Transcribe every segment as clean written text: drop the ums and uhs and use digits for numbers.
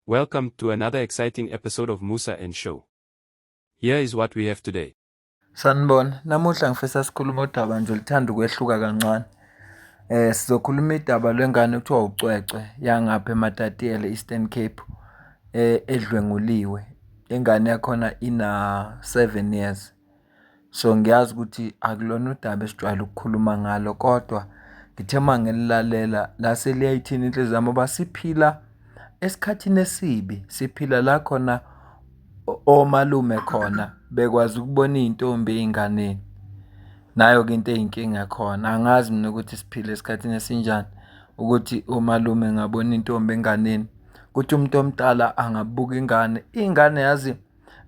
Welcome to another exciting episode of Musa and Show. Here is what we have today. Sanibona, namuhla ngifisa sikhuluma udaba nje luthanda ukwehluka kancane. Sizokhuluma idaba lwengane ekuthiwa ucwecwe yangapha eMatatiyela Eastern Cape edlwenguliwe. Ingane yakhona ina 7 years. So ngiyazi ukuthi akulona udaba esijwayele ukukhuluma ngalo kodwa ngithe mangililalela lase liyayithini inhliziyo yami ngoba siphila esikhathini esibi, siphila la khona omalume khona bekwazi ukubona iy'ntombi ey'nganeni. Nayo-ke into eyinkinga khona, angazi mina ukuthi siphile esikhathini esinjani ukuthi umalume ngabona intombi enganeni kuthi umuntu omdala angabuka ingane. Iy'ngane yazi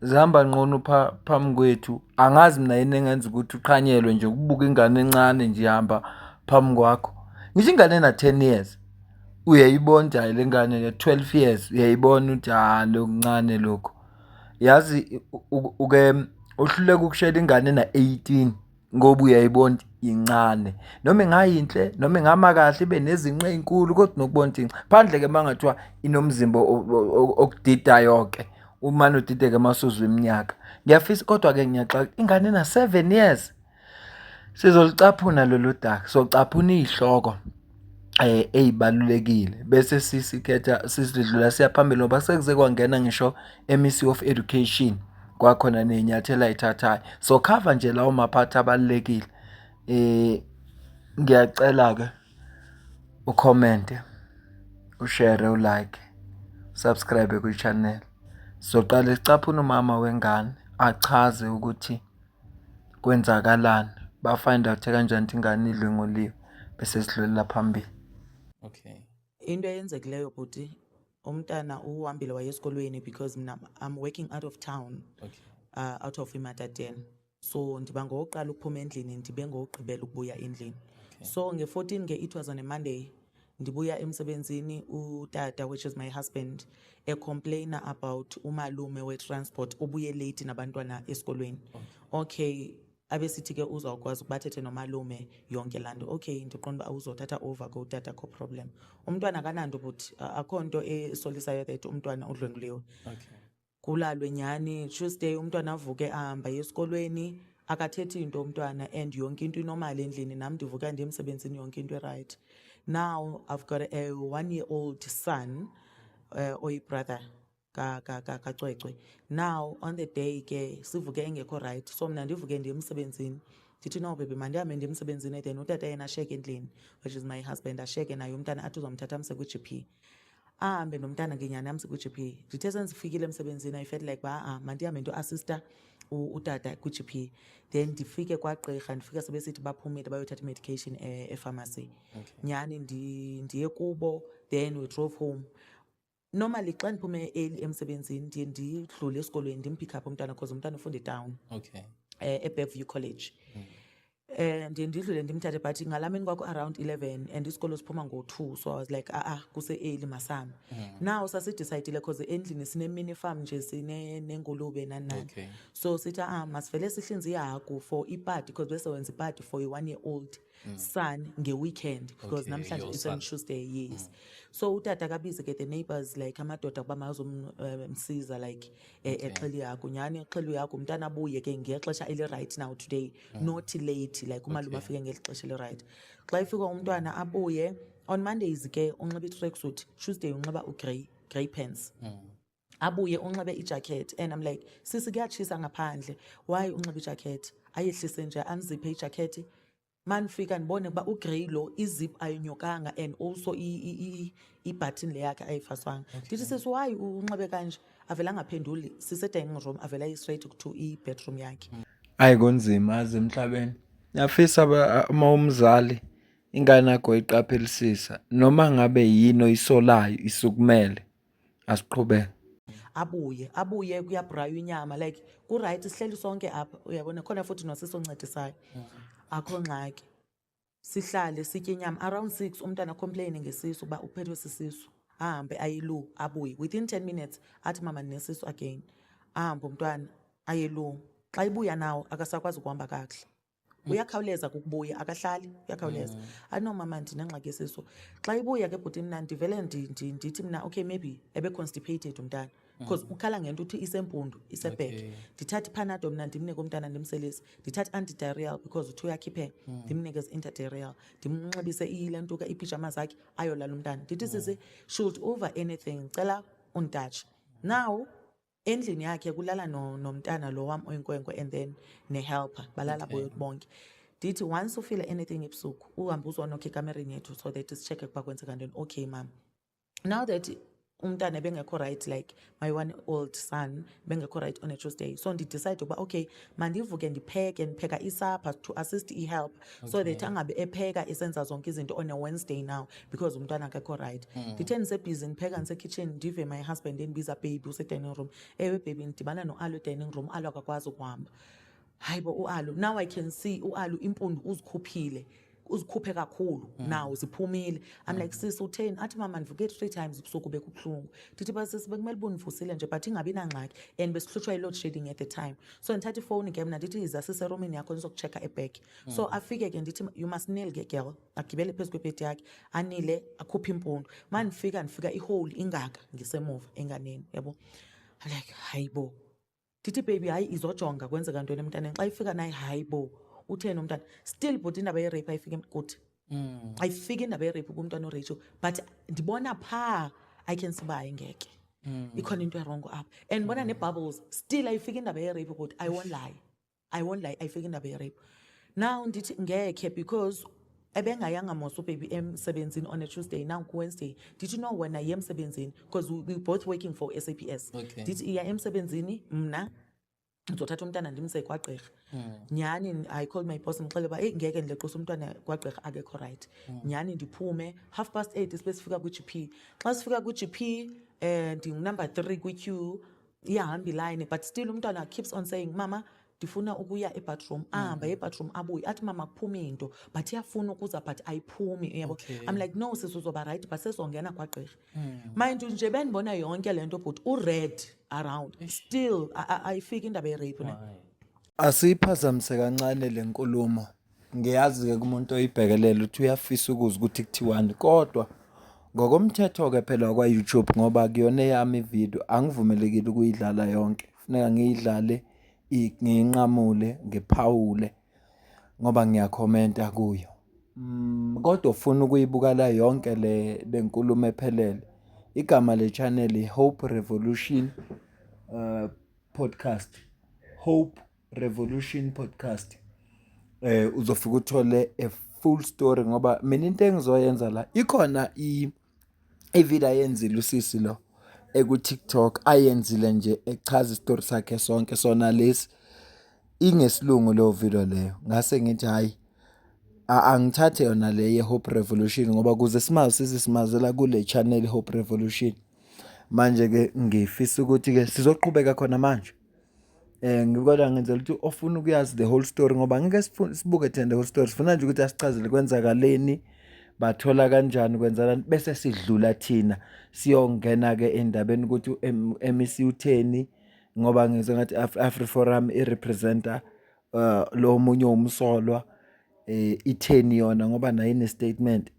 zihamba nqunu phambi kwethu, angazi mina yini engenza ukuthi uqhanyelwe nje ukubuka ingane encane nje ihamba phambi kwakho. Ngisho ingane ena-10 years uyayibona nje le ngane le-12 years uyayibona ukuthi lokuncane lokhu. Yazi uke uhluleka ukushela ingane ena-18 ngoba uyayibona incane, noma ingayinhle noma ingama kahle ibe nezinqe ey'nkulu kodwa nokubona ukuthi phandle-ke uma ngathiwa inomzimba okudida yonke umane udide-ke masuzwa iminyaka. Ngiyafisa kodwa-ke ngiyaxaka ingane ena-7 years. Sizolucaphuna lolu daka, socaphuna iy'hloko ey'balulekile bese sikhetha sisidlula siya phambili ngoba sekuze kwangena ngisho MEC of Education kwakhona ney'nyathelo ayithathayo. So khava nje lawo maphathi abalulekile. Ngiyacela-ke ukhomente, ushare, ulike, subscribe kwi-channel. Sizoqala sicaphuna umama wengane achaze ukuthi kwenzakalani, ba-find out kanjani ukuthi ingane idlwenguliwe bese sidlulela phambili. Okay. Into eyenzekileyo bhuti, umntana uhambile waye esikolweni because mina I'm working out of town, Okay. out of iMatatiyela. So ndiba ngokuqala ukuphuma endlini ndibe ngokugqibela ukubuya endlini. Okay. So nge-14 it was on a Monday. Ndibuya emsebenzini utata, which is my husband, complainer about umalume we-transport ubuye late nabantwana esikolweni. Okay. Abesithi ke uzawukwazi ukubathethe nomalume yonke laa nto. Okay, ndiqonda uba uzothatha over kutata, akho problem. Umntwana akananto but akho nto esolisayo that umntwana udlwenguliwe. Okay. Kulalwe nyhani, Tuesday umntwana avuke ahamba esikolweni akathethi into umntwana and yonke into inormal endlini, nam ndivuka ndiye emsebenzini yonke into right. Now I've got a 1-year-old son, oyi-brother kacwecwe. Now on the day ke sivuke engekho right, so mna ndivuke ndiye emsebenzini ndithi no baby mandihambe ndiye emsebenzini, then utata yena ashiyeke endlini, which is my husband, ashiyeke naye umntana athi uzomthatha amse kwi-GP. Ahambe nomntana ngenyani amse kwi-GP. Ndithe sendifikile emsebenzini I felt like mandihambe ndo-assista utata kwi-GP, then ndifike kwagqirha, ndifika sebesithi baphumile bayothatha i-medication epharmacy. Okay. Nyhani ndiye kubo, then we drove home. Normally xa ndiphume early emsebenzini ndiye ndidlule esikolweni ndimpick up umntana because umntana ufunda down Okay. eBellevue College. Ndiye ndidlule ndimthathe but ngalaa mini kwakho around 11 and isikolo siphuma ngo-2, so I was like kuse-early masami. Now sasidicayidile because endlini sine-mini farm nje sinengulube nani. Okay. So sithi masivele sihlinze ihagu for ipati because bese wenza ipati for i-1-year-old son nge-weekend because Okay, namhlanje your it's on son. Tuesday, yes. So utata kabize ke the neighbors like amadoda kuba mazomsiza like exhela ihagu. Nyhani exhela ihagu umntana abuye ke ngexesha eli-right now today, not late like umalume Okay. afike ngeli xesha eli-right. Xa ifika umntwana abuye on Mondays ke unxiba i-tracksuit, Tuesday unxiba grey pants. Abuye unxibe ijacket and I'm like sisi kuyatshisa ngaphandle, why unxiba ijacket? Ayehlise nje anziphe ijacket. Manifika ndibone ukuba ugrey lo izip ayinyokanga and also i-button le yakhe ayifaswanga. Ndithi sisi why unxibe kanje? Avela angaphenduli, sise-dining room avela straight to i-bedroom yakhe. Hayi kunzima aze emhlabeni. Ngiyafisa uma umzali ingane yakho iqaphelisisa noma ngabe yini oyisolayo isukumele asiqhubeke. Abuye kuyabraywa inyama like ku-right sihleli sonke apha uyabona, khona futhi nosisi oncedisayo. Akho ngxaki, sihlale sitye inyama around 6 umntana complain ngesisu uba uphethwe sisisu, ahambe ayilu abuye within 10 minutes athi mama ndinesisu again, ahambe umntwana ayelu. Xa ibuya nawo akasakwazi ukuhamba kakuhle. uyakhawuleza kukubuya akahlali uyakhawuleza no mama ndinengxaki yesisu xa ibuya ke bhuti mna ndivele ndithi mna okay maybe ebe-constipated umntana because ukhala ngento uthi isempundu isebheke ndithatha ipanado mna ndimnike umntana ndimselise ndithatha antidiarrheal because uthi uyakhipheka ndimnikeze interdiarrheal ndimnxibise ile nto ke iipijama zakhe ayolala umntana ndithi sisi should over anything cela unditatshe now endlini yakhe kulala nomntana lo wam oyinkwenkwe and then ne-helper balala bonke ndithi once ufile anything ebusuku uhambe uzonokha ekamereni yethu so that sicheke ukuba kwenzeka ntoni okay mama now that umntana bengekho right like my 1-year-old son bengekho right on a Tuesday so ndidecide ukuba okay mandivuke ndipheka isapha to assist i-help so that angabe epheka esenza zonke izinto on a Wednesday now because umntwana akekho right ndithe ndisebhizi ndipheka ndisekitchen ndive my husband endibiza baby use-dining room ewe baby ndidibana no-Alu e-dining room Alu akakwazi ukuhamba hayi bo u-Alu now I can see u-Alu impundu uzikhuphe kakhulu now ziphumile I'm like sis utheni athi mama ndivuke 3 times ebusuku bekubuhlungu ndithi ba sis bekumele ubunivusile nje but ingabi nangxaki and besihlutshwa yi-load shedding at the time so ndithatha ifowuni ke mna ndithi yiza siseromini yakho ndizokuchecka ebhek so afike ke ndithi you must kneel ke girl agibele phezu kwebhedi yakhe anile akhuphe impundu ma ndifika ihole ingaka ngisemuva enganeni yabo I'm like hayibo ndithi baby hayi izojonga kwenzeka ntoni emntaneni xa ifika naye hayibo utheni umntana still but indaba ye-rape ayifike kuthi ayifike indaba ye-rape kumntwana oRachel but ndibona phaa I can see uba ayingeke ikhona into erongo apha and ndibona ne-bubbles still ayifike indaba ye-rape kuthi I won't lie ayifike indaba ye-rape now ndithi ngekhe because ebengayanga mos ubaby emsebenzini on a Tuesday now ku-Wednesday ndithi no wena ye emsebenzini because we both working for SAPS ndithi iya emsebenzini mna ndizothatha umntana ndimse kwagqirha nyhani I called my boss ndixele uba ngeke ndileqisa umntwana kwagqirha akekho right nyhani ndiphume 8:30 sibe sifika kwi-GP xa sifika kwi-GP ndingunumber 3 kwi-queue iyahamba ilayini but still umntwana keeps on saying mama ndifuna ukuya ebathroom ahamba ebathroom abuye athi mama kuphuma into but iyafuna ukuza but ayiphumi uyabo I'm like no sis uzoba right but sesizongena kwagqirha mind nje bendibona yonke le nto but u-red around still ayifiki indaba ye-rape ne asiyiphazamise kancane le nkulumo ngiyazi-ke kumuntu oyibhekelela ukuthi uyafisa ukuze ukuthi kuthiwani kodwa ngokomthetho-ke phela kwa-YouTube ngoba kuyona eyami ividiyo angivumelekile ukuyidlala yonke funeka ngiyidlale ngiyinqamule ngiphawule ngoba ngiyakhomenta kuyo kodwa ufuna ukuyibuka la yonke le nkulumo ephelele igama le channel i-Hope Revolution podcast Hope Revolution podcast uzofika uthole a full story ngoba mina into engizoyenza la ikhona i-video ayenzile usisi lo eku-TikTok ayenzile nje echaza isitori sakhe sonke sona lesi ingesilungu leyo video leyo ngase ngithi hayi angithathe yona le ye-Hope Revolution ngoba kuze simazela kule channel Hope Revolution manje ke ngifisa ukuthi ke sizoqhubeka khona manje ngikho ngenzela ukuthi ofuna ukuyazi the whole story ngoba ngeke sibuke the whole story sifuna nje ukuthi asichazele kwenzakaleni bathola kanjani kwenzalani bese sidlula thina siyongena ke endabeni ukuthi MEC utheni ngoba ngizwe ngathi AfriForum irepresenta lo munye umsolwa itheni yona ngoba nayo ine statement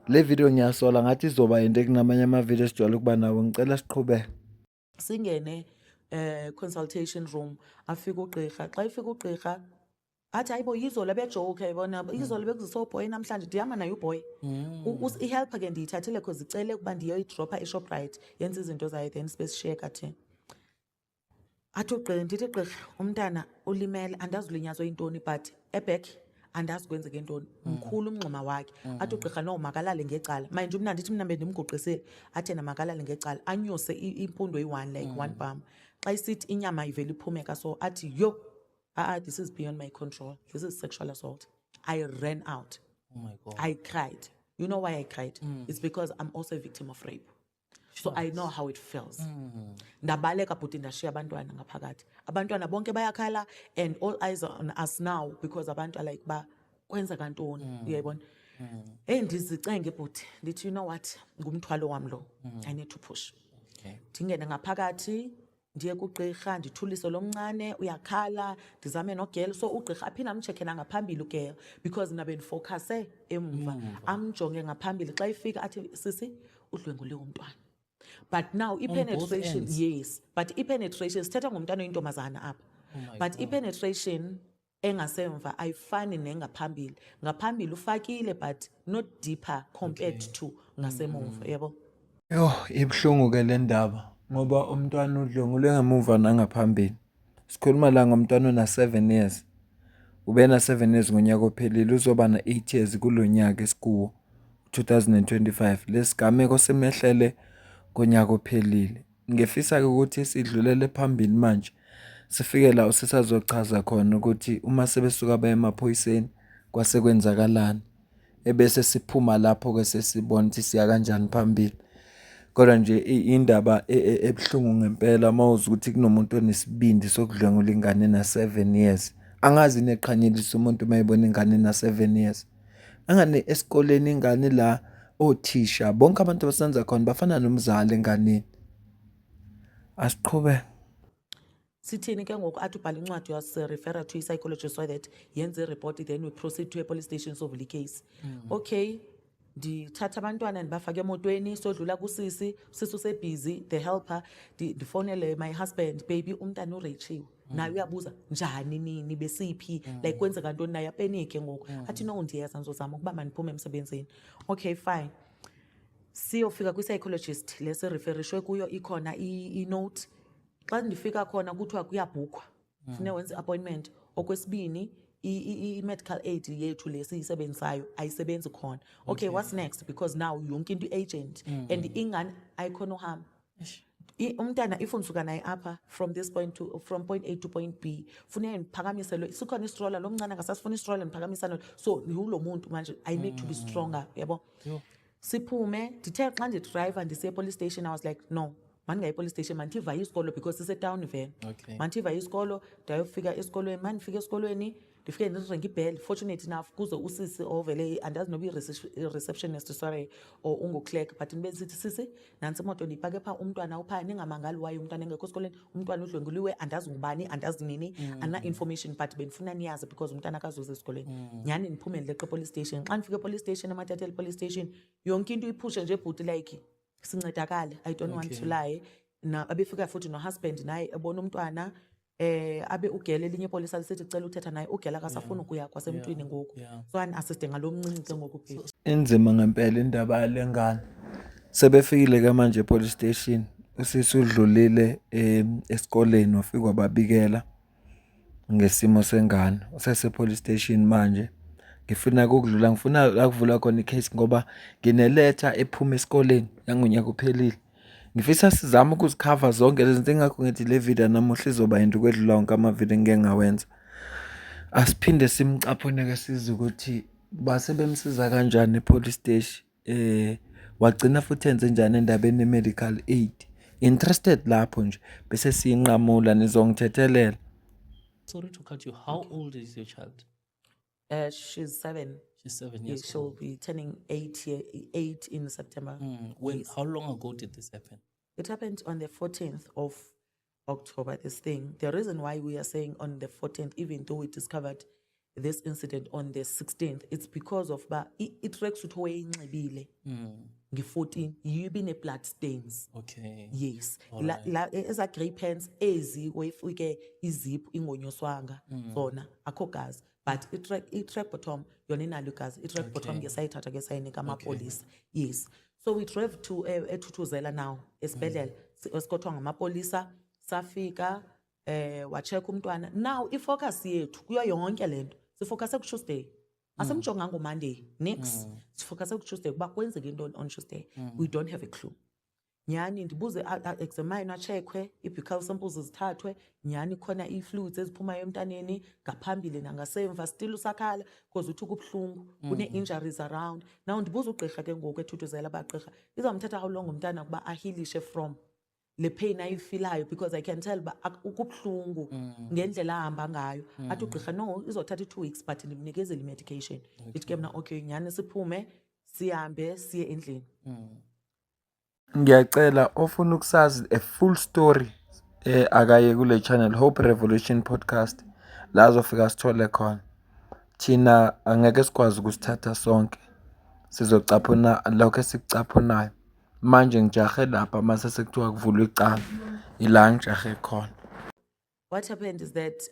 le video ngiyasola ngathi izoba into kunamanye ama video sijwayele ukuba nawo ngicela siqhubeke singene consultation room afika ugqirha xa ifika ugqirha athi hayibo yizola bejoke yabona yizola bekuzisobhoy namhlanje ndihamba nayo uboy i-helper ke ndiyithathele because icele ukuba ndiyoyidropha eShoprite yenza izinto zayo then sibesishiyeka thina athi ugqirha ndithi gqirha umntana ulimele andazi ulinyazwe yintoni but eback andazi kwenzeke intoni mkhulu umngxuma wakhe athi ugqirha no makalale ngecala manje mna ndithi mna bendimgoqisile athi yena makalale ngecala anyuse impundo eyi-1 like 1 bum xa isithi inyama ivele iphumeka so athi yo this is beyond my control. This is sexual assault. I ran out. Oh my God. I cried. You know why I cried? It's because I'm also a victim of rape. So I know how it feels. Ndabaleka but ndashiya abantwana ngaphakathi. Abantwana bonke bayakhala and all eyes are on us now because abantu are like ba kwenza kantoni uyayibona. Ndizicenge but ndithi you know what ngumthwalo wami lo. I need to push. Okay. Ndingene ngaphakathi ndiye kugqirha ndithulise lo mncane uyakhala ndizame nogel so ugqirha aphinde amtshekhe nangaphambili ugel because mna bendifowukhase emva amjonge ngaphambili xa ifika athi sisi udlwenguliwe umntwana. But now i-penetration, yes, but i-penetration sithetha ngomntana oyintombazana apha. But i-penetration engasemva ayifani nengaphambili. Ngaphambili ufakile but not deeper compared to ngasemuva, yebo. Yo, ibhlungu ke le ndaba ngoba umntwana udlwengulwe ngemuva nangaphambili. Sikhuluma la ngomntwana ona 7 years. Ube na 7 years ngonyaka ophelile uzoba na 8 years kulonyaka esikuwo 2025. Lesigameko semehlele ngonyaka ophelile. Ngefisa ukuthi sidlulele phambili manje. Sifike la usisazochaza khona ukuthi uma sebesuka baye emaphoyiseni kwase kwenzakalani. Ebese siphuma lapho ke sesibona ukuthi siya kanjani phambili. Kodwa nje indaba ebhlungu ngempela mawuza ukuthi kunomuntu onesibindi sokudlwengula ingane na 7 years. Angazi neqhanyelisa umuntu mayibona ingane na 7 years. Angane esikoleni ingane la othisha bonke abantu basenza khona bafana nomzali enganeni. Asiqhubeke. Sithini ke ngoku athi ubhala incwadi refer to i-psychologist so that yenze report then we proceed to a police station solve the case. Okay, ndithatha abantwana ndibafake emotweni sodlula kusisi usebusy the helper ndifonele my husband baby umntana urechiwe naye uyabuza njani nini besiphi like kwenzeka ntoni naye apenike ngoku athi no ndiyeza ngizozama ukuba mandiphume emsebenzini. Okay fine, siyofika kwi-psychologist lese referishwe kuyo ikhona i-note. Xa ndifika khona kuthiwa kuyabhukhwa funeka wenze appointment. Okwesibini i-medical aid yethu lesiyisebenzisayo ayisebenzi khona. Okay, what's next? Because now yonke into i-agent and ingane ayikhona uhamba. Umntana ifundisuka naye apha from point A to point B funeka ndiphakamiselwe sikhona istroller lo mncane ngasasifuna istroller ndiphakamisana so yulo muntu manje I need to be stronger, yabo. Siphume ndithe xa ndidriver ndisiye police station I was like no mandingayi police station mandithiva isikolo because sisetown vele. Mandithiva isikolo ndayofika esikolweni mandifika esikolweni ndifike ndirenga ibhell fortunate enough kuze usisi ovele andazi noba i-receptionist sorry or ungu-clerk but nibe sithi sisi nantsi imoto ndiyipake phaa umntwana uphaa ningamangali wayo umntwana engekho esikoleni umntwana udlwenguliwe andazi ngubani andazi nini ana-information but bendifuna niyazi because umntwana akazuze esikoleni. Nyhani ndiphume ndileqe police station. Xa ndifike police station eMathatele police station yonke into iphushe nje bhuti like sincedakale I don't want to lie. Na abefika futhi no-husband naye ebona umntwana abe ugele elinye ipolisa lisithi cela uthetha naye ugele akasafuna ukuya kwasemntwini ngoku so ani-assiste ngalo mncinci ke ngoku phela. Inzima ngempela indaba yale ngane. Sebefikile ke manje police station usisi udlulile esikoleni wafika wababikela ngesimo sengane. Usese police station manje. Ngifuna ukudlula ngifuna la kuvula khona icase ngoba ngineletha ephuma esikoleni yangonyaka uphelile. Ngifisa sizama ukuzicover zonke lezi zinto engakho ngithi le video namuhla izoba into kwedlula wonke ama-video engeke ngawenza. Asiphinde simcaphune ke siza ukuthi base bemsiza kanjani epolice station wagcina futhi enze njani endabeni medical aid. Interested lapho nje bese siyinqamula nizongithethelela. Sorry to cut you. How old is your child? She's 7. She's 7 Yes, years she'll old. be turning 8 in September. How long ago did this happen? It happened on the 14th of October, this thing. The reason why we are saying on the 14th, even though we discovered this incident on the 16th, it's because of it tracks with way in 14 you been a blood stains. Okay. Yes. Alright. Eza grey pants ezi wefike izip ingonyoswanga zona akho gazi but itrack bottom yona inalo gazi itrack bottom ngesayithatha ke sayinika amapolisa. Yes. So we drove to eThuthuzela now esibhedlela esikothwa ngamapolisa safika wacheck umntwana. Now ifocus yethu kuyo yonke lento sifocus ku Tuesday. Asemjonga ngo Monday next sifocus ku Tuesday kuba kwenzeke into on Tuesday. We don't have a clue. Nyani ndibuze examine acheckwe i-buccal samples zithathwe nyani khona i-fluids eziphumayo emntaneni ngaphambili nangasemva still usakhala because uthi kubhlungu kune-injuries around. Now ndibuza ugqirha ke ngoku eThuthuzela abagqirha izamthatha how long umntana kuba ahilishe from le pain ayifilayo because I can tell ba ukubhlungu ngendlela ahamba ngayo. Athi ugqirha no izothatha 2 weeks but ndimnikezela i-medication. Ithi ke mna okay nyani siphume sihambe siye endlini. Ngiyacela ofuna ukusazi a full story akaye kule channel Hope Revolution Podcast la azofika sithole khona. Thina angeke sikwazi ukusithatha sonke, sizocaphuna lokho esikucaphunayo. Manje ngijahe lapha mase sekuthiwa kuvulwa icala, ila ngijahe khona. What happened is that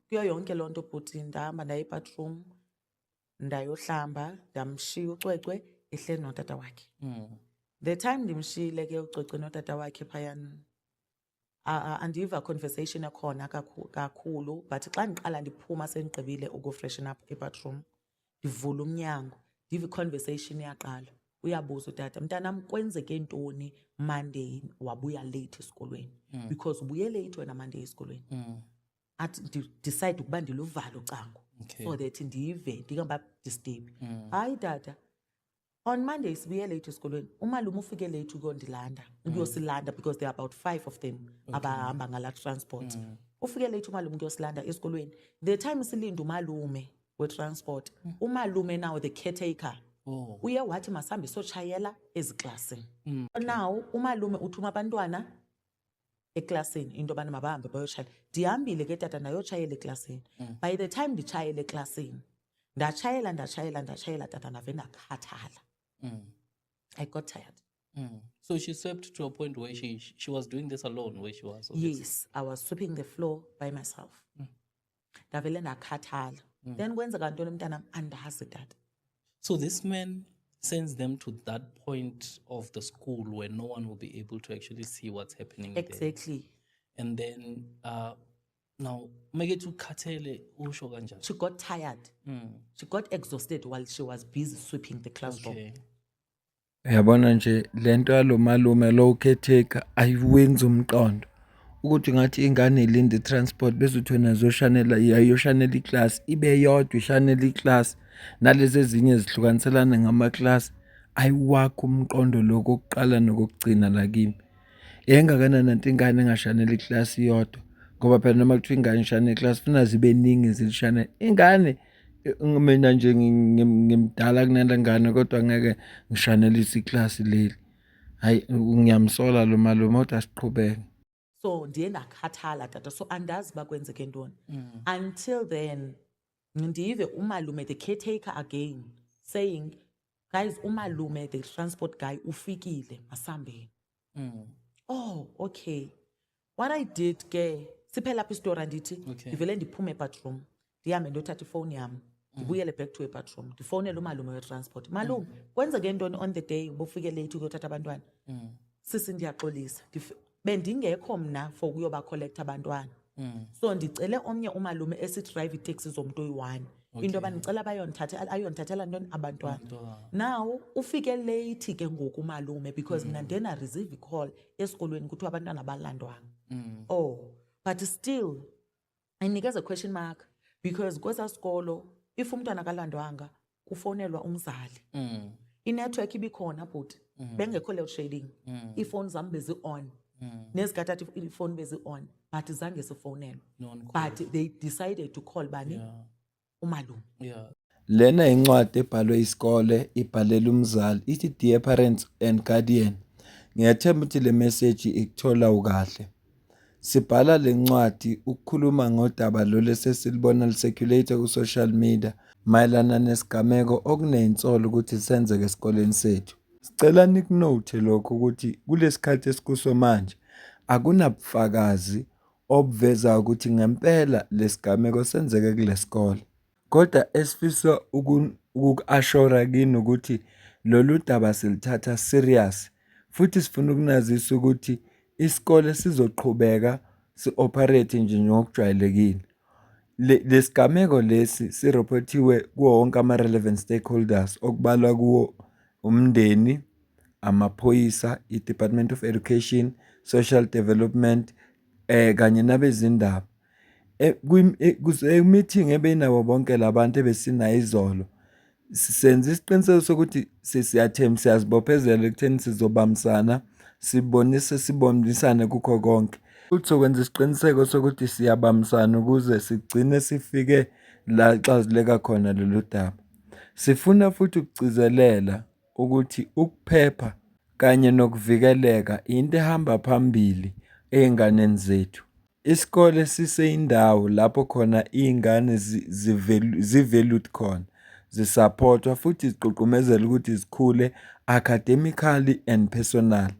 kuyo yonke loo nto bhuti ndahamba ndaye ebathroom ndayohlamba ndamshiya ucwecwe ehleli notata wakhe. The time ndimshiyile ke ucwecwe notata wakhe phayana andiva conversation ekhona kakhulu, but xa ndiqala ndiphuma sendigqibile ukufreshen up ebathroom ndivula umnyango ndiva i-conversation iyaqala. Uyabuza utata, mntanam kwenzeke ntoni Monday wabuya late esikolweni? Because ubuye late wena Monday esikolweni. Athi decide ukuba ndiluvalo ucango so that ndive ndingaba disturb. Hayi tata, on Monday sibuye late esikolweni, umalume ufike late ukuyondilanda ukuyosilanda because there are about 5 of them abahamba ngala transport. Ufike late umalume ukuyosilanda esikolweni. The time silinda umalume we-transport, umalume now the caretaker uye wathi masambe sochayela eziklasini. Now umalume uthuma abantwana eklasini into yobana mabahambe bayochayela. Ndihambile ke tata ndayochayela eklasini. By the time ndichayela eklasini ndachayela tata ndave ndakhathala. I got tired. So she swept to a point where she was doing this alone, where she was. Yes, I was sweeping the floor by myself. Ndavele ndakhathala. Then kwenzeka ntoni mntanam andazi tata. So this man sends them to that point of the school where no one will be able to actually see what's happening Exactly. there. And then now make to Katele usho kanjani. She got tired. She got exhausted while she was busy sweeping the classroom. Okay. Uyabona nje lento yalo malume lo caretaker ayiwenza umqondo ukuthi ngathi ingane ilinde transport bezuthi wena zoshanela yayoshanela iclass ibe yodwa ishanela iclass nalezi ezinye zihlukaniselana ngama-class. Ayiwakho umqondo lokuqala nokugcina la kimi. Engakanani nanti ingane engashanela iclass iyodwa ngoba phela noma kuthiwa ingane ishanela iclass funa zibe ningi zilishanela ingane. Mina nje ngimdala kunale ngane kodwa ngeke ngishanelise iclass leli. Hayi ngiyamsola lo malume kodwa siqhubeke. So ndiye ndakhathala tata, so andazi uba kwenzeke ntoni. Until then ndive umalume the caretaker again saying, guys, umalume the transport guy ufikile masambeni. Oh, okay. What I did ke siphela apha istori andithi ndivele ndiphume ebathroom ndihambe ndothatha ifowuni yam ndibuyele back to ebathroom ndifowunele umalume we-transport. Malume, kwenzeke ntoni on the day ubufike late ukuyothatha abantwana? Sisi ndiyaxolisa bendingekho mna for ukuyobacollect abantwana. So ndicele omnye umalume esidrayive iteksi zomuntu oyi-1 into yoba ndicela ayondithathela ntoni abantwana. Now ufike late ke ngoku umalume because mna ndiye na-receive icall esikolweni kuthiwa abantwana abalandwanga. Oh, but still inikeza a question mark because kwesaa sikolo if umntwana akalandwanga kufowunelwa umzali. Inetwork ibikhona but bengekho load shedding. Iifowuni zam bezi-on nezikathatha ifowuni bezi-on but zange sifowunelwe. But they decided to call bani umalume. Lena incwadi ebhalwe isikole ibhalela umzali ithi dear parents and guardian. Ngiyathemba ukuthi le message ikuthola ukahle. Sibhala le ncwadi ukukhuluma ngodaba lo lesesilibona liseculator ku social media mayelana nesigameko okuneyinsolo ukuthi senzeke esikoleni sethu. Sicela nikunote lokho ukuthi kulesikhathi esikuso manje akunabufakazi obuveza ukuthi ngempela lesigameko senzeke kulesikole. Kodwa esifisa ukuku-ashora kini ukuthi lolu daba silithatha serious futhi sifuna ukunazisa ukuthi isikole sizoqhubeka si-operate nje ngokujwayelekile. Lesigameko lesi sireportiwe kuwo wonke ama-relevant stakeholders okubalwa kuwo umndeni, amaphoyisa, i-Department of Education, Social Development kanye nabezindaba. Meeting ebeyinabo bonke labantu ebesinayo izolo senze isiqiniseko sokuthi siyathemba siyazibophezela ekutheni sizobambisana sibonisane kukho konke. Futhi sokwenza isiqiniseko sokuthi siyabambisana ukuze sigcine sifike la xazileka khona lolu daba. Sifuna futhi ukugcizelela ukuthi ukuphepha kanye nokuvikeleka into ehamba phambili ey'nganeni zethu. Isikole siseyindawo lapho khona iy'ngane zi-valued khona, zisaphothwa futhi zigqugqumezela ukuthi zikhule academically and personal.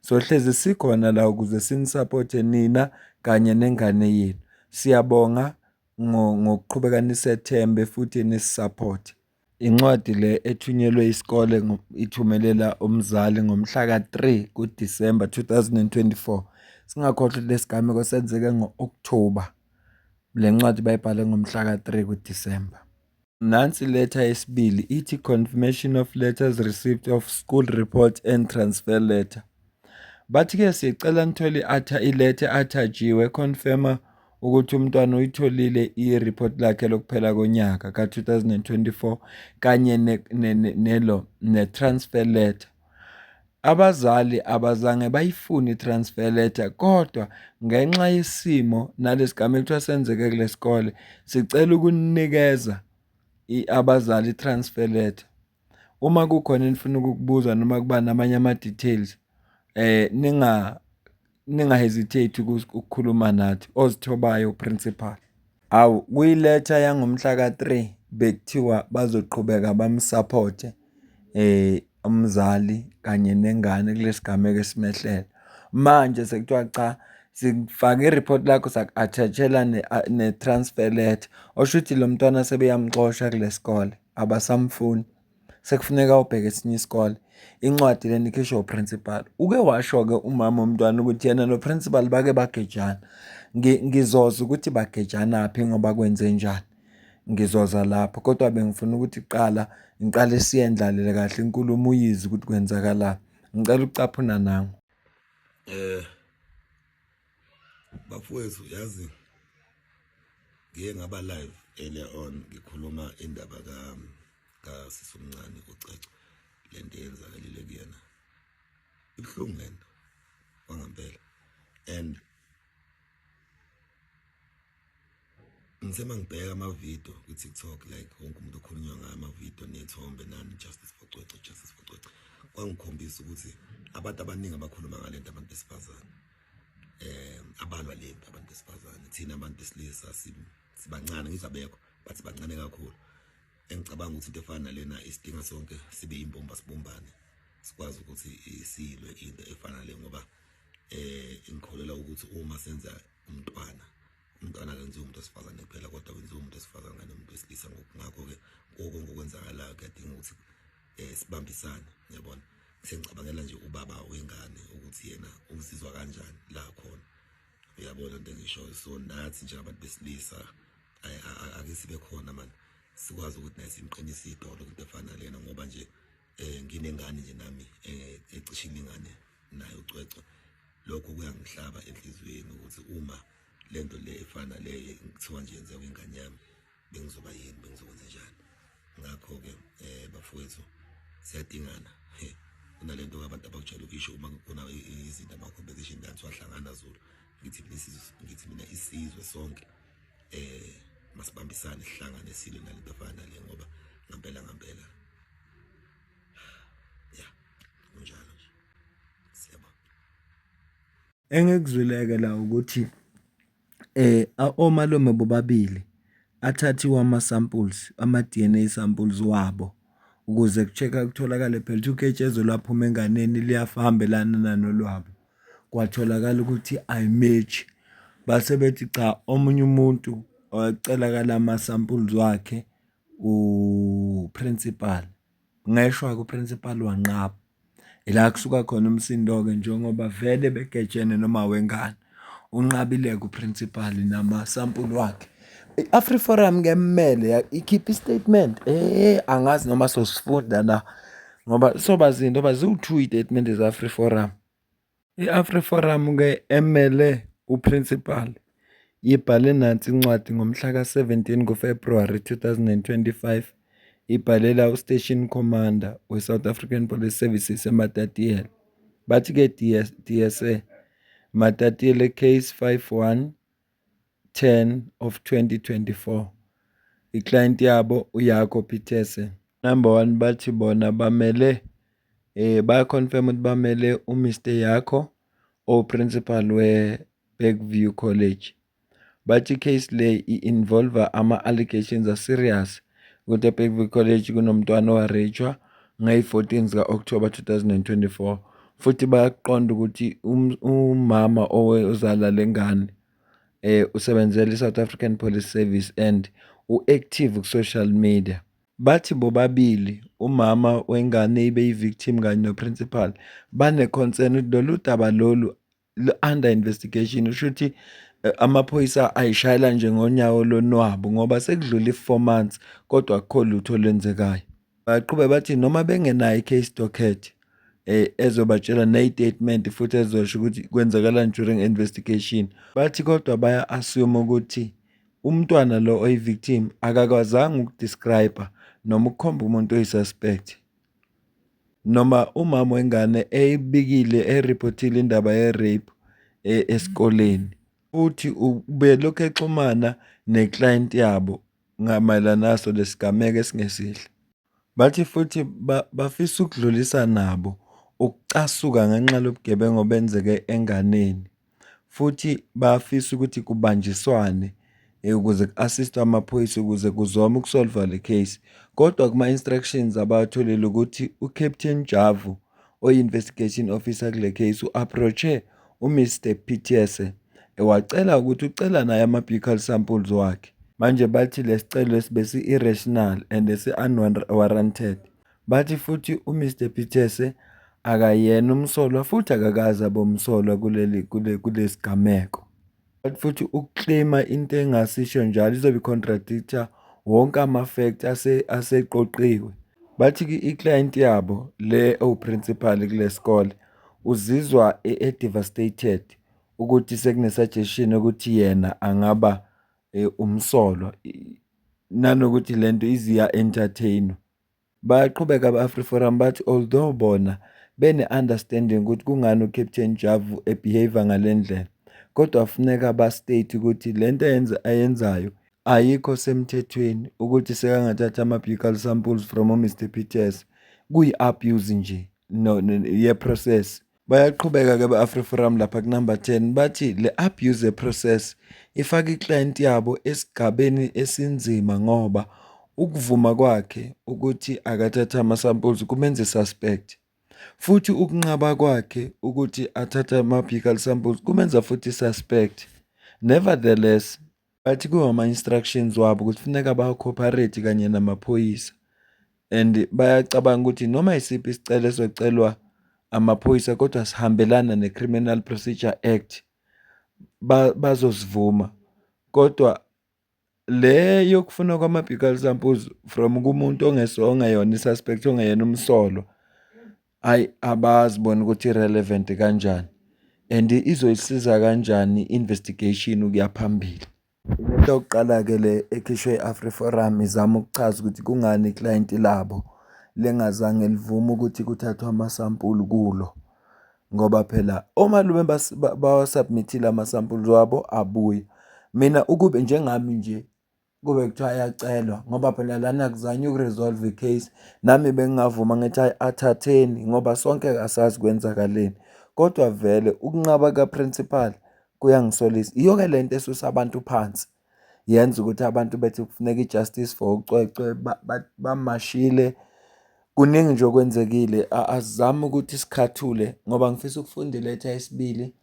So hlezi sikhona la ukuze sinisapothe nina kanye nengane yenu. Siyabonga ngokuqhubeka nisethembe futhi nisisupport. Incwadi le ethunyelwe isikole ithumelela umzali ngomhla ka-3 kuDisemba 2024. Singakhohlwa lesigameko senzeke ngo-October. Le ncwadi bayibhale ngomhla ka-3 kuDisemba. Nansi letha yesibili ithi confirmation of letters received of school report and transfer letter. Bathi-ke sicela nithole ilethe athajiwe confirma ukuthi umntwana uyitholile i-report lakhe lokuphela konyaka ka-2024 kanye ne-transfer letter. Abazali abazange bayifune i-transfer letter kodwa ngenxa yesimo nalesigameko kuthiwa senzeke kule sikole sicela ukunikeza abazali i-transfer letter. Uma kukhona enifuna ukukubuza noma kuba namanye ama-details ninga-hesitate ukukhuluma nathi ozithobayo uprincipal. Kuyiletha yangomhla ka-3 bekuthiwa bazoqhubeka bamsupporte umzali kanye nengane kulesigameko esimehlele. Manje sekuthiwa cha, sifake i-report lakho saku-attachela ne-transfer letter. Osho ukuthi lo mntwana sebeyamxosha kule sikole abasamfuni, sekufuneka ubheke esinye isikole. Incwadi le nikhishwa uprincipal. Uke washo-ke umama womntwana ukuthi yena noprincipal bake bagejana. Ngizoza ukuthi bagejanaphi ngoba kwenze njani. Ngizoza lapho kodwa bengifuna ukuthi ngiqale siyendlalele kahle inkulumo uyizwe ukuthi kwenzakalani. Ngicela ucaphuna nangu. Bafowethu yazi ngike ngaba live earlier on ngikhuluma indaba kasisomncane uCece lento eyenzakalile kuyena. Ibhlungu lento wangempela and ngisema ngibheka ama-video ku-TikTok like wonke umuntu okhulunywa ngayo ama-video nethombe nani justice for Cwece. Kwangikhombisa ukuthi abantu abaningi abakhuluma ngalento abantu besifazane abalwa lempi abantu besifazane thina abantu besilisa sibancane ngizabekho bathi bancane kakhulu. Engicabanga ukuthi into efana nalena isidinga sonke sibe imbomba sibumbane sikwazi ukuthi isilwe into efana le ngoba ngikholela ukuthi uma senza umntwana akenziwa umuntu wesifazane kuphela kodwa wenziwa umuntu wesifazane nomuntu wesilisa. Ngakho-ke konke okwenzakalayo kuyadinga ukuthi sibambisane, yabona. Sengicabangela nje ubaba wengane ukuthi yena uzizwa kanjani la khona, uyabona into engishoyo. So nathi nje abantu besilisa ake sibe khona manje sikwazi ukuthi naye simqinise idolo into efana lena ngoba nje nginengane nje nami ecishe ilingane naye uCwece. Lokho kuyangihlaba enhlizweni ukuthi uma lento le efana le kuthiwa nje yenziwe ingane yami bengizoba yini, bengizokwenza njani. Ngakho-ke bafowethu siyadingana kunalento abantu abakujwayele ukisho uma kukhona izinto ama-competition dance wahlangana Zulu. Ngithi mina isizwe sonke masibambisane sihlangane silwe nalento efana le ngoba ngampela ya kunjalo nje. Siyabonga. Engikuzwileke la ukuthi omalume bobabili athathiwa ama-samples, ama-DNA samples wabo ukuze kutholakale phela ukuthi uketshezi lwaphuma enganeni liyahambelana nanolwabo. Kwatholakala ukuthi ayimatch. Base bethi cha, omunye umuntu owacelakala ama-samples wakhe uprincipal. Ngeshwa-ke uprincipal wanqaba. Ila kusuka khona umsindo-ke njengoba vele begejene noma wengane. Unqabile-ke uprincipal nama-sample wakhe. I-AfriForum ngemmele ikhipha istatement angazi noma sosifunda na ngoba sobazinto baziwu-2 istatement ze-AfriForum. I-AfriForum-ke emele uprincipal ibhale nansi incwadi ngomhla ka-17 kuFebruwari 2025 ibhalela u-Station Commander we-South African Police Services eMatatiele. Bathi-ke DSA Matatiele case 5110 of 2024. Iclient yabo uYako Pithese. Number 1 bathi bona bamele bayaconfirm ukuthi bamele uMr Yako oprincipal we-Bergview College. Bathi case le involve ama-allegations are-serious ukuthi eBergview College kunomntwana owarejwa ngayi-14 zika-October 2024 futhi bayaqonda ukuthi umama ozala lengane usebenzela i-South African Police Service and u-active ku-social media. Bathi bobabili umama wengane ibe-victim kanye no-principal bane-concern ukuthi lolu daba lolu under investigation usho ukuthi amaphoyisa ayishayela nje ngonyawo lonwabo ngoba sekudlule i-4 months kodwa akukho lutho olwenzekayo. Baqhube bathi noma bengenayo i-case docket ezobatshela ne-statement futhi ezosho ukuthi kwenzakalani during investigation, bathi kodwa baya-assume ukuthi umntwana lo oyi-victim akakwazanga ukudescribe noma ukukhomba umuntu oyi-suspect. Noma umama wengane eyibikile eripothile indaba ye-rape esikoleni futhi ubelokhu exhumana ne-client yabo ngamayelana naso lesigameko esingesihle. Bathi futhi bafisa ukudlulisa nabo ukucasuka ngenxa lobugebengu obenzeke enganeni futhi bafisa ukuthi kubanjiswane ukuze ku-assistwe amaphoyisa ukuze kuzome ukusolva le case. Kodwa kuma-instructions abatholile ukuthi uCaptain Javu oyi-investigation officer kule case u-approach-e uMr Pieterse wacela ukuthi ucela naye ama-buccal samples wakhe. Manje bathi lesicelo esibese irrational and esi-unwarranted. Bathi futhi uMr Pieterse akayena umsolwa futhi akakaze abomsolwa kulesigameko. Bathi futhi ukuclaima into engasisho njalo izobe contradictor wonke ama-fact aseqoqiwe. Bathi i-client yabo le principal kule sikole uzizwa devastated ukuthi sekune-suggestion ukuthi yena angaba umsolwa nanokuthi lento iziya-entertain. Bayaqhubeka aba-AfriForum bathi although bona bene-understanding ukuthi kungani uCaptain Javu ebehave ngalendlela, kodwa kufuneka ba-state ukuthi lento ayenzayo ayikho semthethweni ukuthi sekangathatha ama-buccal samples from uMr Pieterse kuyi-abuse nje ye-process. Bayaqhubeka-ke aba-AfriForum lapha ku-number 10 bathi le abuse ye-process ifaka i-client yabo esigabeni esinzima ngoba ukuvuma kwakhe ukuthi akathatha ama-samples kumenza suspect futhi ukunqaba kwakhe ukuthi athathe ama-buccal samples kumenza futhi suspect. Nevertheless, bathi kuwama-instructions wabo ukuthi funeka ba-cooperate kanye namaphoyisa and bayacabanga ukuthi noma isiphi isicelo esocelwa amaphoyisa kodwa sihambelana ne-Criminal Procedure Act bazosivuma. Kodwa le yokufuna kwama-buccal samples from kumuntu ongeyona i-suspect ongeyena umsolwa abazibona ukuthi irrelevant kanjani and izoyisiza kanjani investigation ukuya phambili. Into yokuqala-ke le ekhishwe i-AfriForum izama ukuchaza ukuthi kungani iclient labo lengazange livume ukuthi kuthathwe amasampuli kulo ngoba phela omalume bawasubmithile amasamples wabo abuya. Mina ukube njengami nje kube kuthiwa ayacelwa ngoba phela lana kuzanywa ukuresolve i-case nami bengingavuma ngithi athatheni ngoba sonke asazi kwenzakaleni, kodwa vele ukunqaba ka-principal kuyangisolisa. Iyo-ke lento esusa abantu phansi yenza ukuthi abantu bethi kufuneka i-justice for ucwecwe bamashile. Kuningi nje okwenzekile, asizame ukuthi sikhathule ngoba ngifisa ukufunda iletha yesibili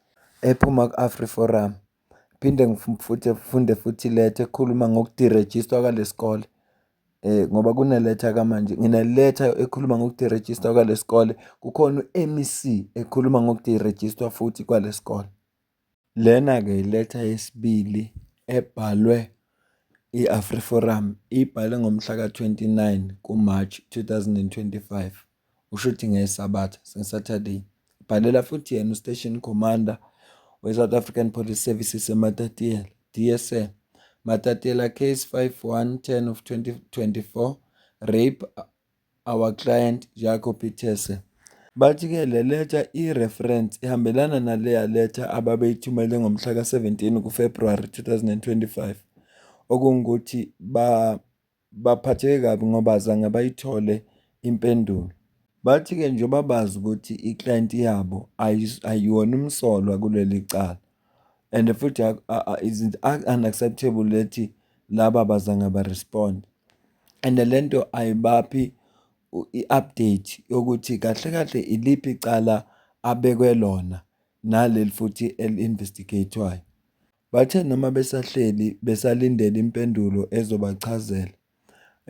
ephuma ku-AfriForum. Phinde ngifunde futhi iletha ekhuluma ngokudirejistwa kwalesikole ngoba kuneletha kamanje ngineletha ekhuluma ngokudirejistwa kwalesikole, kukhona u-MEC ekhuluma ngokudirejistwa futhi kwalesikole. Lena-ke iletha yesibili ebhalwe i-AfriForum ibhale ngomhla ka-29 kuMarch 2025 usho ukuthi ngeSabatha, ngeSaturday. Ibhalela futhi yena u-Station Commander we-South African Police Services eMatatiele, DSM. Matatiele case 5110 of 2024, rape our client Jacob Pieterse. Bathi-ke le letha i-reference ihambelana naleya letha ababeyithumele ngomhla ka-17 kuFebruary 2025 okungukuthi baphatheke kabi ngoba azange bayithole impendulo. Bathi-ke njengoba bazi ukuthi i-client yabo ayiwona umsolwa kuleli cala, and futhi is it unacceptable lethi laba bazange ba-respond, and lento ayibaphi i-update yokuthi kahle kahle iliphi icala abekwe lona naleli futhi eli-investigate-wayo. Bathe noma besahleli besalindele impendulo ezobachazela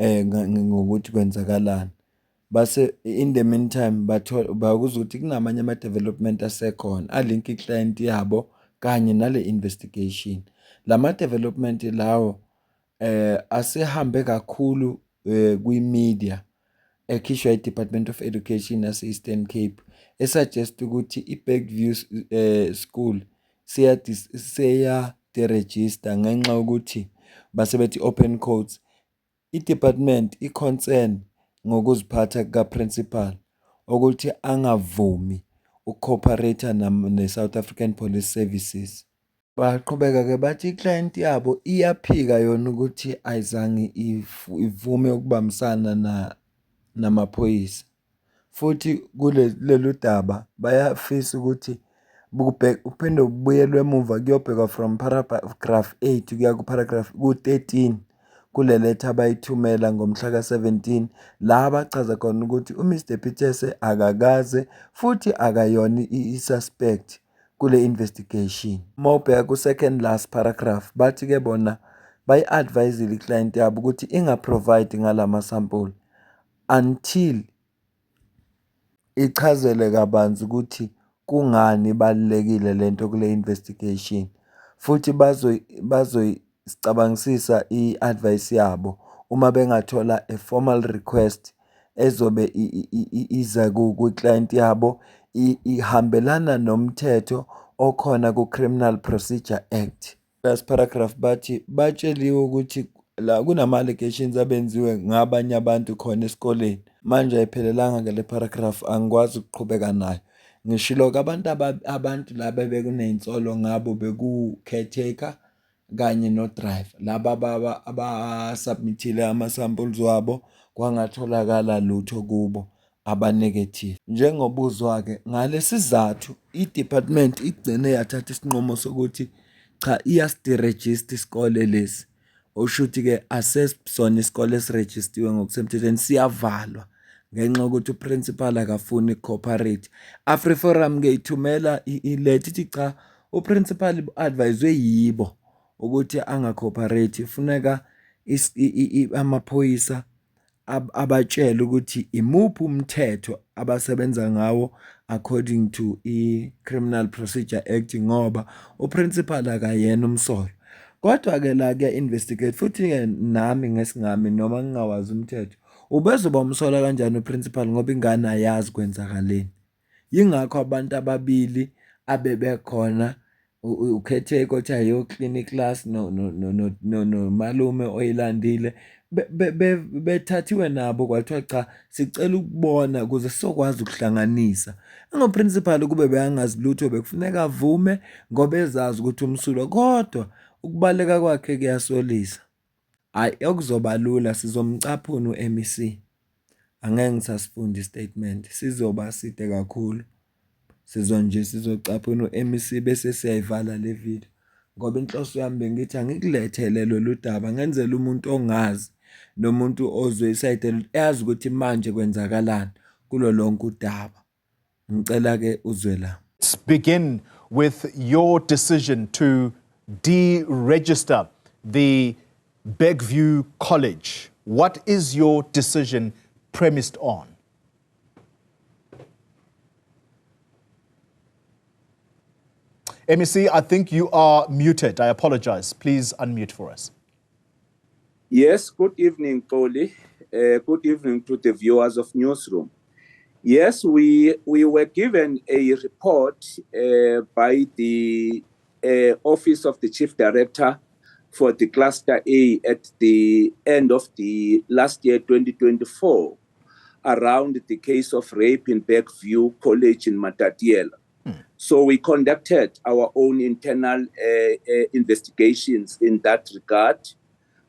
ngokuthi kwenzakalani, base in the meantime bakuzwa ukuthi kunamanye ama-development asekhona alinki i-client yabo kanye nale investigation. Lama-development lawo asehambe kakhulu kwi-media ekhishwa i-Department of Education yase-Eastern Cape esuggest ukuthi i-Bergview School seya-deregister ngenxa yokuthi basebethi open quotes, i-department i-concern ngokuziphatha kuka-principal ukuthi angavumi uku-cooperate ne-South African Police Services. Baqhubeka-ke bathi i-client yabo iyaphika yona ukuthi ayizange ivume ukubambisana namaphoyisa, futhi kulelu daba bayafisa ukuthi uphinde ubuyelwe emuva kuyobhekwa from paragraph 8 kuya ku-paragraph ku-13 kule letha abayithumela ngomhla ka-17 la abachaza khona ukuthi uMr Pieterse akakaze futhi akayona i-suspect kule investigation. Uma ubheka ku-second last paragraph bathi-ke bona bayi-advisile i-client yabo ukuthi ingaprovide ngalamasampuli until ichazele kabanzi ukuthi kungani ibalulekile lento kule investigation, futhi bazoyicabangisisa i-advice yabo uma bengathola a formal request ezobe iza ku-client yabo ihambelana nomthetho okhona ku-Criminal Procedure Act. Last paragraph bathi batsheliwe ukuthi la kunama-allegations abenziwe ngabanye abantu khona esikoleni. Manje ayiphelelanga ngale paragraph, angikwazi ukuqhubeka nayo. Ngishilo-ke abantu laba bekuney'nsolo ngabo beku-caretaker kanye no-driver, laba abasubmithile ama-samples wabo kwangatholakala lutho kubo aba-negative. Njengoba uzwa-ke ngalesi sizathu i-department igcine yathatha isinqumo sokuthi cha, iyasidirejista isikole lesi, osho ukuthi-ke asesona isikole esirejistiwe ngokusemthethweni, siyavalwa ngenxa yokuthi uprincipal akafuni uku-cooperate. AfriForum-ke ithumela iletha ithi cha, uprincipal adviswe yibo ukuthi anga-cooperate, ifuneka amaphoyisa abatshele ukuthi imuphi umthetho abasebenza ngawo according to i-Criminal Procedure Act ngoba uprincipal akayena umsolwa. Kodwa-ke la kuya-investigate futhi-ke nami ngesingami noma ngingawazi umthetho ubezoba umsolwa kanjani uprincipal ngoba ingane ayazi kwenzakaleni. Yingakho abantu ababili abebekhona ukhetheko othi ayoklina iclass nomalume oyilandile bethathiwe nabo kwathiwa cha, sicela ukubona ukuze sizokwazi ukuhlanganisa. Ngoprincipal kube beyangazi lutho, bekufuneka avume ngoba ezazi ukuthi umsulwa, kodwa ukubaleka kwakhe kuyasolisa. Hayi, okuzoba lula sizomcaphuna u-MEC. Angeke ngisasifunde istatement, sizoba side kakhulu. Sizocaphuna u-MEC bese siyayivala le video ngoba inhloso yami bengithi angikulethele lolu daba ngenzela umuntu ongazi nomuntu ozwe isayide eyazi ukuthi manje kwenzakalani kulo lonke udaba. Ngicela-ke uzwe la. Let's begin with your decision to deregister the Bergview College. What is your decision premised on? MEC, I think you are muted. I apologize. Please unmute for us. Yes, good evening, Poli. Good evening to the viewers of Newsroom. Yes, we were given a report by the Office of the Chief Director for the Cluster A at the end of the last year, 2024, around the case of rape in Bergview College in Matatiele. So we conducted our own internal investigations in that regard,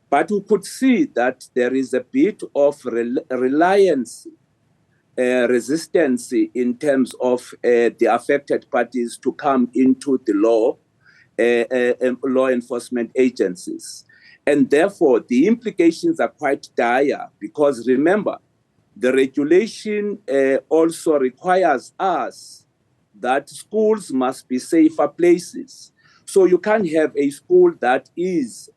but we could see that there is a bit of reliance resistance in terms of the affected parties to come into the law enforcement agencies. And therefore, the implications are quite dire because remember, the regulation also requires us that schools must be safer places. So you can't have a school that is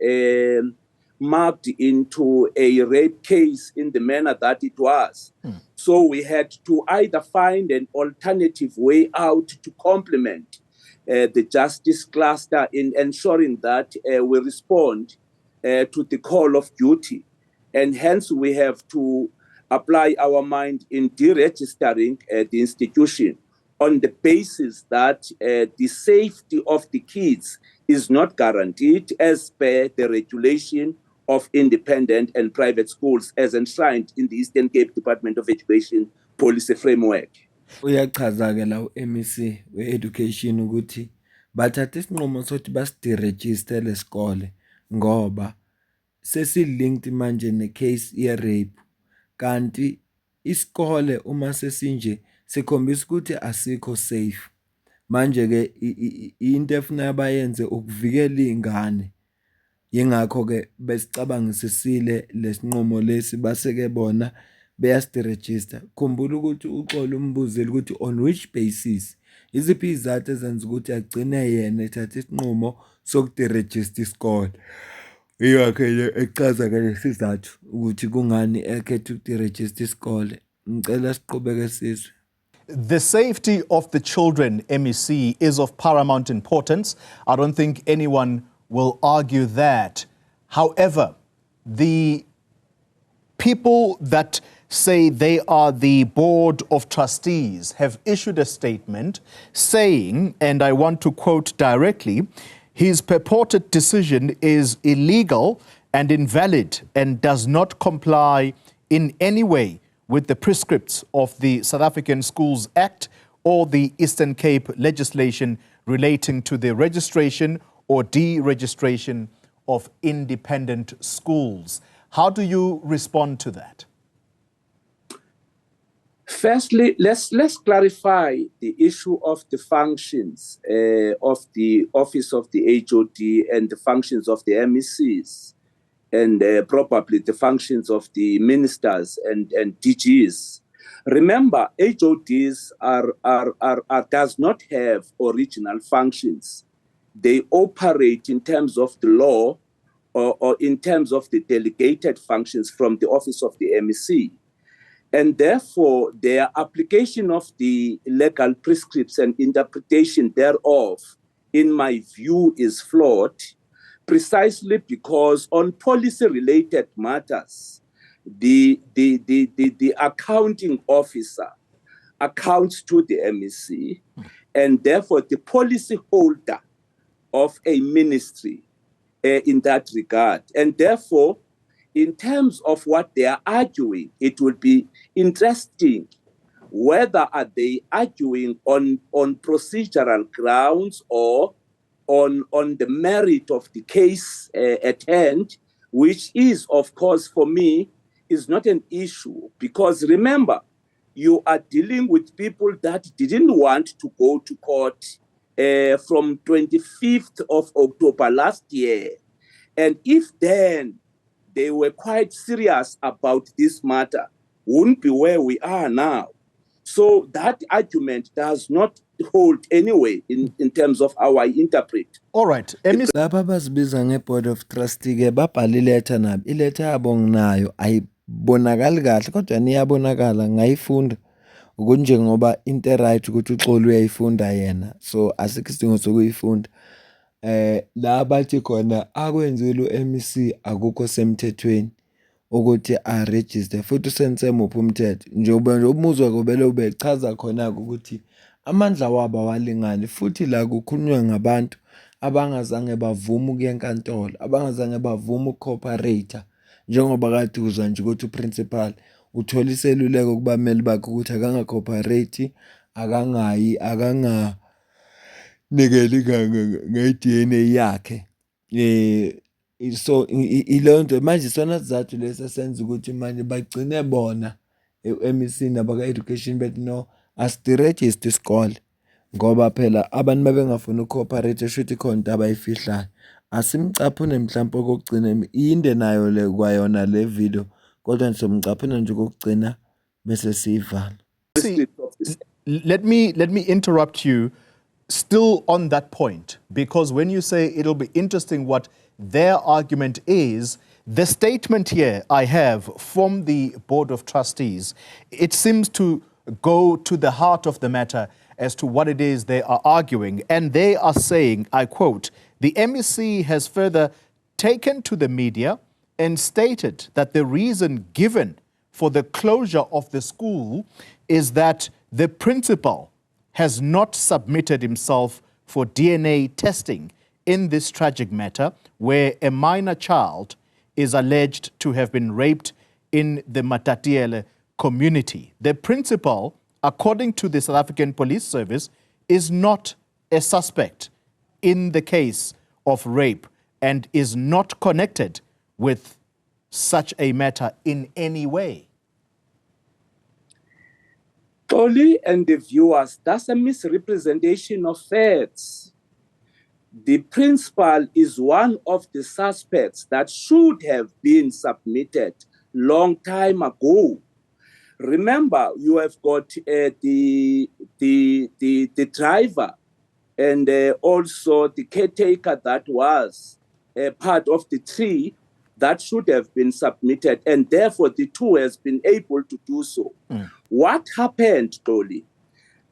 marked into a rape case in the manner that it was. So we had to either find an alternative way out to complement the justice cluster in ensuring that we respond to the call of duty. And hence we have to apply our mind in deregistering the institution on the basis that the safety of the kids is not guaranteed as per the regulation of independent and private schools as enshrined in the Eastern Cape Department of Education policy framework. Uyachaza-ke la u-MEC we-education ukuthi bathatha isinqumo sokuthi basidirejiste lesikole ngoba sesi-linked manje ne-case ye-rape, kanti isikole uma sesinje sikhombisa ukuthi asikho safe. Manje-ke into efuna bayenze ukuvikela iy'ngane. Yingakho-ke besicabangisisile lesinqumo lesi base-ke bona beyasidirejista. Khumbula ukuthi uxolo umbuzile ukuthi on which basis, iziphi izathu ezenza ukuthi agcine yena ethatha isinqumo sokudirejista isikole. Yingakho-ke echaza-ke lesizathu ukuthi kungani ekhetha ukudirejista isikole. Ngicela siqhubeke sizwe. The safety of the children, MEC, is of paramount importance. I don't think anyone will argue that. However, the people that say they are the board of trustees have issued a statement saying, and I want to quote directly, his purported decision is illegal and invalid and does not comply in any way with the prescripts of the South African Schools Act or the Eastern Cape legislation relating to the registration or deregistration of independent schools. How do you respond to that? Firstly, let's clarify the issue of the functions of the Office of the HOD and the functions of the MECs, and probably the functions of the ministers and DGs. Remember, HODs does not have original functions. They operate in terms of the law or in terms of the delegated functions from the Office of the MEC. And therefore, their application of the legal prescripts and interpretation thereof, in my view, is flawed, precisely because on policy-related matters, the accounting officer accounts to the MEC, and therefore the policy holder of a ministry in that regard. And therefore, in terms of what they are arguing, it will be interesting whether are they arguing on procedural grounds or on the merit of the case at hand, which is, of course, for me, is not an issue. Because remember, you are dealing with people that didn't want to go to court from 25th of October last year. And if then they were quite serious about this matter, wouldn't be where we are now. So that argument does not hold anyway in terms of how I interpret. All right. Laba basibiza nge-board of trustee-ke babhala iletha nabo. Iletha yabo nginayo ayibonakali kahle kodwa niyabonakala ngayifunda. Ngoba into right ukuthi uxolo uyayifunda yena. So asikho isidingo sokuyifunda. La bathi khona akwenzile u-MEC akukho semthethweni ukuthi register futhi usenze muphi umthetho. Njengoba nje umuzwa kobele ubechaza khona ukuthi amandla wabo awalingani futhi la kukhulunywa ngabantu abangazange bavuma ukuya enkantolo, abangazange bavuma ukcooperate, njengoba kade uzwa nje ukuthi uprincipal uthola iseluleko kubameli bakhe ukuthi akanga cooperate, akanga nikeli nge-DNA yakhe. So ilonto manje sona sizathu lesi senza ukuthi manje bagcine bona MEC nabaka education bethi no asiregister isikole ngoba phela abantu mabengafuna ucooperate shuthi khona into abayifihlayo. Asimcaphune mhlawumbe okugcina inde nayo le kwayona le video kodwa nisomcaphuna nje okugcina bese siyivala. See, let me interrupt you still on that point, because when you say it'll be interesting what their argument is, the statement here I have from the Board of Trustees, it seems to go to the heart of the matter as to what it is they are arguing. And they are saying, I quote, the MEC has further taken to the media and stated that the reason given for the closure of the school is that the principal has not submitted himself for DNA testing in this tragic matter where a minor child is alleged to have been raped in the Matatiele community. The principal, according to the South African Police Service, is not a suspect in the case of rape and is not connected with such a matter in any way. Oli and the viewers, that's a misrepresentation of facts. The principal is one of the suspects that should have been submitted long time ago. Remember, you have got the driver and also the caretaker that was part of the tree that should have been submitted, and therefore the two has been able to do so. What happened, Dolly?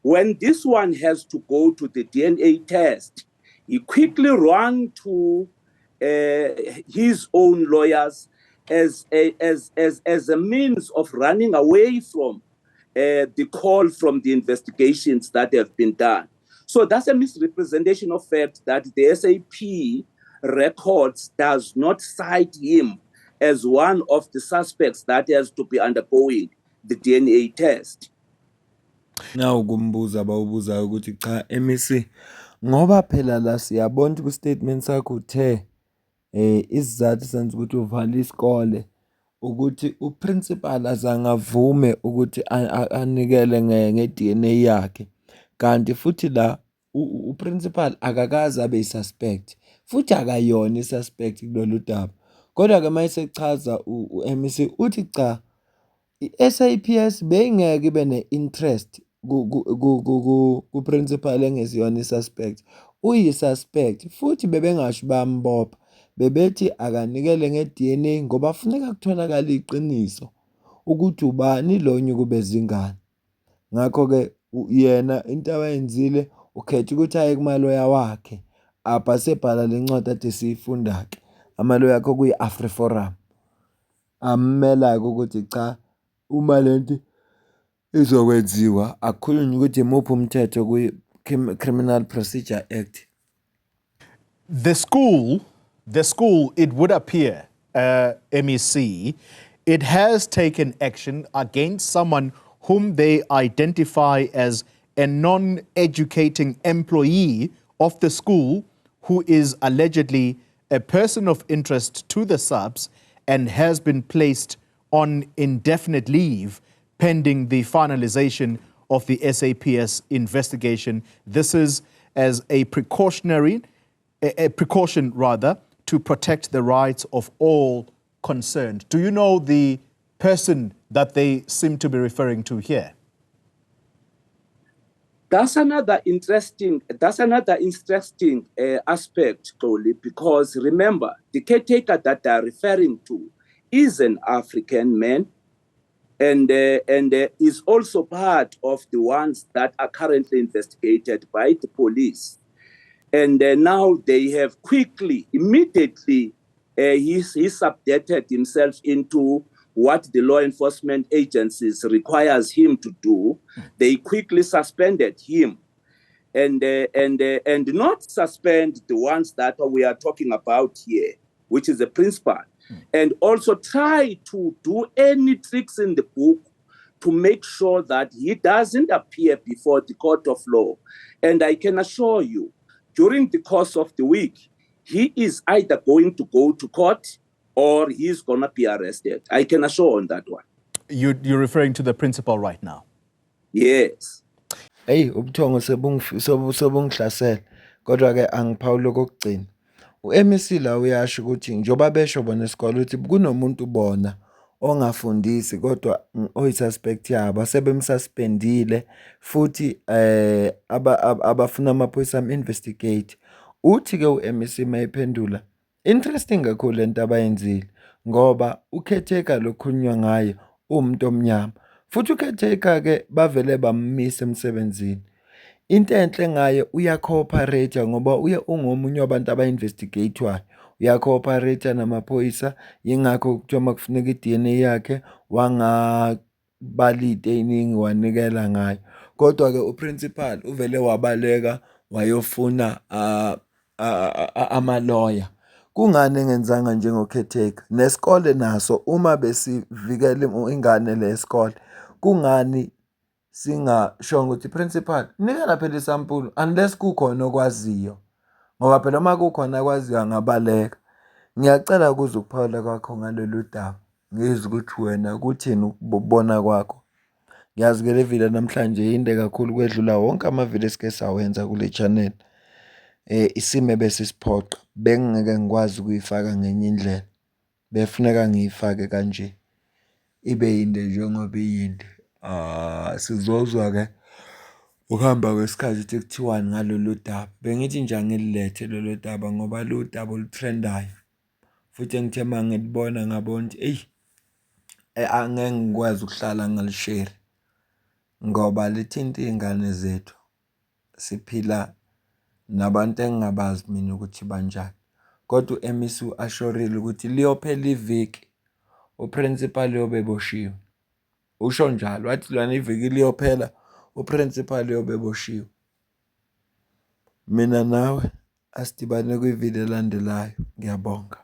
When this one has to go to the DNA test, he quickly ran to his own lawyers as a means of running away from the call from the investigations that have been done. So that's a misrepresentation of fact that the SAP records does not cite him as one of the suspects that has to be undergoing the DNA test. Now kumbuza bawubuza ukuthi cha MEC ngoba phela la siyabona ku statement sakho uthe isizathu senza ukuthi uvale isikole ukuthi uprincipal azangavume ukuthi anikele nge-DNA yakhe kanti futhi la uprincipal akakazi abe suspect futhi akayona isuspect kulolu daba kodwa ke mayisechaza uMEC uthi cha iSAPS beyingeke ibe ne-interest ku principal engesiyona isuspect uyisuspect futhi bebengasho bambopha bebethi akanikele nge-DNA ngoba funeka kutholakala iqiniso ukuthi ubani lonye kube zingane ngakho ke yena into awayenzile ukhetha ukuthi aye kumaloya wakhe apha sebhala lencwadi ade siyifunda ke amaloya akho kuyi-AfriForum ammela ukuthi cha uma lento izokwenziwa akukhulunywe ukuthi imuphi umthetho ku-Criminal Procedure Act. The school, it would appear, MEC, it has taken action against someone whom they identify as a non-educating employee of the school who is allegedly a person of interest to the subs and has been placed on indefinite leave pending the finalization of the SAPS investigation. This is as a precaution to protect the rights of all concerned. Do you know the person that they seem to be referring to here? That's another interesting aspect, Toli, because remember, the caretaker that they're referring to is an African man and is also part of the ones that are currently investigated by the police. And now they have immediately, he subjected himself into what the law enforcement agencies requires him to do. They quickly suspended him and not suspend the ones that we are talking about here, which is the principal, and also try to do any tricks in the book to make sure that he doesn't appear before the court of law. And I can assure you, during the course of the week, he is either going to go to court or he's going to be arrested. I can assure on that one. You're referring to the principal right now? Yes. Hey, ubuthongo sebungihlasela. Kodwa ke angiphawula kokugcina. U-MEC la uyasho ukuthi njoba besho bona esikole ukuthi kunomuntu bona ongafundisi kodwa oyisuspect yabo sebemsuspendile futhi abafuna amaphoyisa am-investigate. Uthi ke u-MEC mayiphendula interesting kakhulu lento abayenzile ngoba ukhetheka lokhulunywa ngayo umuntu omnyama futhi ukhetheka ke bavele bammisa emsebenzini. Into enhle ngaye uyacooperate ngoba ungomunye wabantu aba-investigatwayo. Uyacooperate namaphoyisa yingakho kuthiwa makufuneka i-DNA yakhe wangabala ey'ningi wanikela ngayo. Kodwa-ke uprincipal uvele wabaleka wayofuna amaloya. Kungani engenzanga njengokhetheka? Nesikole naso uma besivikela ingane lesikole kungani singashongo ukuthi principal nikela phela isampulu unless kukhona okwaziyo ngoba phela uma kukhona akwaziyo angabaleka. Ngiyacela ukuze ukuphawula kwakho ngalolu daba ngizwe ukuthi wena kuthini ukubona kwakho. Ngiyazi ke le video namhlanje inde kakhulu kwedlula wonke amavideo esike sawenza kule channel. Isime besisiphoqa bengeke ngikwazi ukuyifaka ngenye indlela befuneka ngiyifake kanje ibe yinde njengoba iyinde. Sizozwa ke ukuhamba kwesikhathi ukuthi kuthiwani ngalolu daba. Bengithi nje angililethe lolu daba ngoba lo daba olutrendayo futhi engithe mangilibona ngabona ukuthi angeke ngikwazi ukuhlala ngalishare ngoba lithinta iy'ngane zethu. Siphila nabantu engingabazi mina ukuthi banjani kodwa u-MEC ashorile ukuthi liyophela iviki uprincipal uyobeboshiwe. Usho njalo wathi lana iviki liyophela uprincipal uyobeboshiwe. Mina nawe asidibane kwivideo elandelayo. Ngiyabonga.